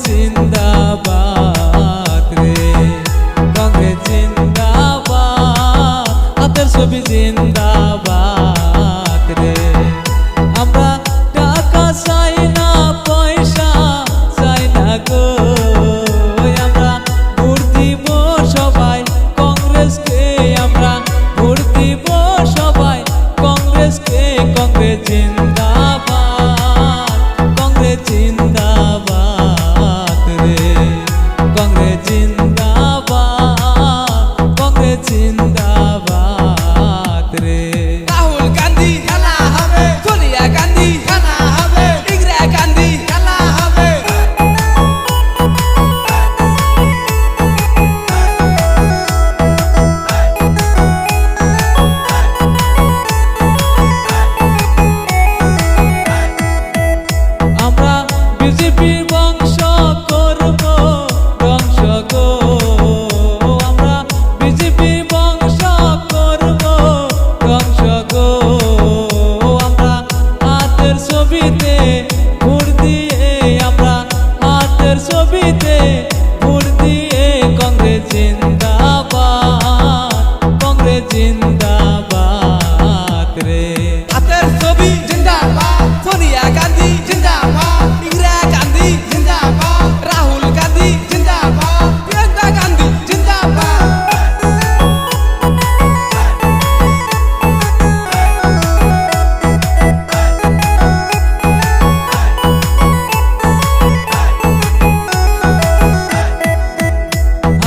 জিন্দাবাদ রে, কংগ্রেস জিন্দাবাদ, হাতের ছবি জিন্দাবাদ রে। আমরা টাকা চাই না, পয়সা চাই না গো, আমরা ভোট দিব সবাই কংগ্রেসকে, আমরা ভোট দিব সবাই কংগ্রেসকে। কংগ্রেস জিন্দাবাদ, কংগ্রেস জিন্দাবাদ রে, কংগ্রেস জিন্দাবাদ, কংগ্রেস জিন্দাবাদ রে। রাহুল গান্ধী খেলা হবে, সোনিয়া গান্ধী খেলা হবে, ইন্দিরা গান্ধী খেলা হবে। আমরা বিজেপির বংশ করব ধ্বংস গো, আমরা বিজেপির বংশ করব ধ্বংস গো। আমরা হাতের ছবিতে ভোট দিয়ে, আমরা হাতের ছবিতে ভোট দিয়ে কংগ্রেস জিন্দাবাদ, কংগ্রেস জিন্দাবাদ রে। হাতের ছবি জিন্দাবাদ, সোনিয়া গান্ধী জিন্দাবাদ, ইন্দিরা গান্ধী জিন্দাবাদ, রাহুল গান্ধী জিন্দাবাদ, প্রিয়াঙ্কা গান্ধী জিন্দাবাদ।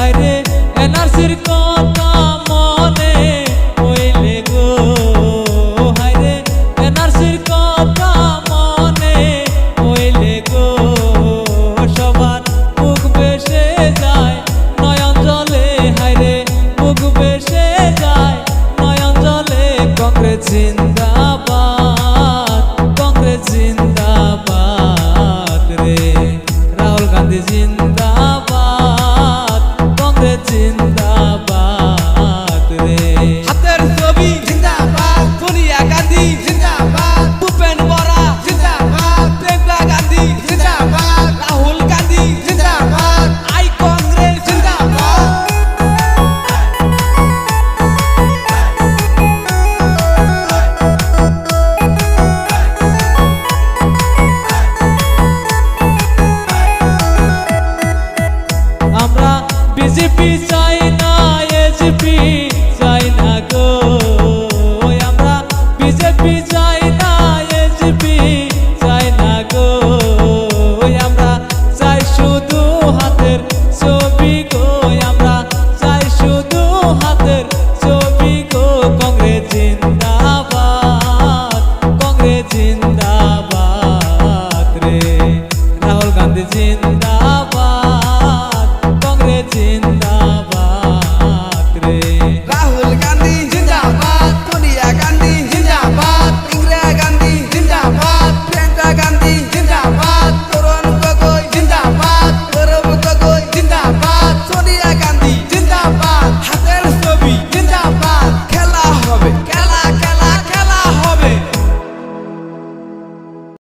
আরে এনআরসির কথা মনে হইলে গো, হায়রে এনআরসির কথা মনে হইলে গো, সবার মুখ বেসে যায় নয়ন জলে, হায়রে মুখ বেসে যায় নয়ন জলে। কংগ্রেস জিন্দাবাদ, কংগ্রেস জিন্দাবাদ রে, রাহুল গান্ধী জিন্দাবাদ, কংগ্রেস জিন্দাবাদ রে। হাতের ছবি জিন্দাবাদ, সোনিয়া গান্ধী জিন্দাবাদ, ভূপেন বরা জিন্দাবাদ, প্রিয়াঙ্কা গান্ধী জিন্দাবাদ, রাহুল গান্ধী জিন্দাবাদ, আই কংগ্রেস জিন্দাবাদ। আমরা বিজেপি চাই না, এজেপি চাই না গো, আমরা বিজেপি চাই না, এজেপি চাই না গো, আমরা চাই শুধু হাতের ছবি গো, আমরা চাই শুধু হাতের ছবি গো। কংগ্রেস জিন্দাবাদ, কংগ্রেস জিন্দাবাদ রে, রাহুল গান্ধী জিন্দাবাদ,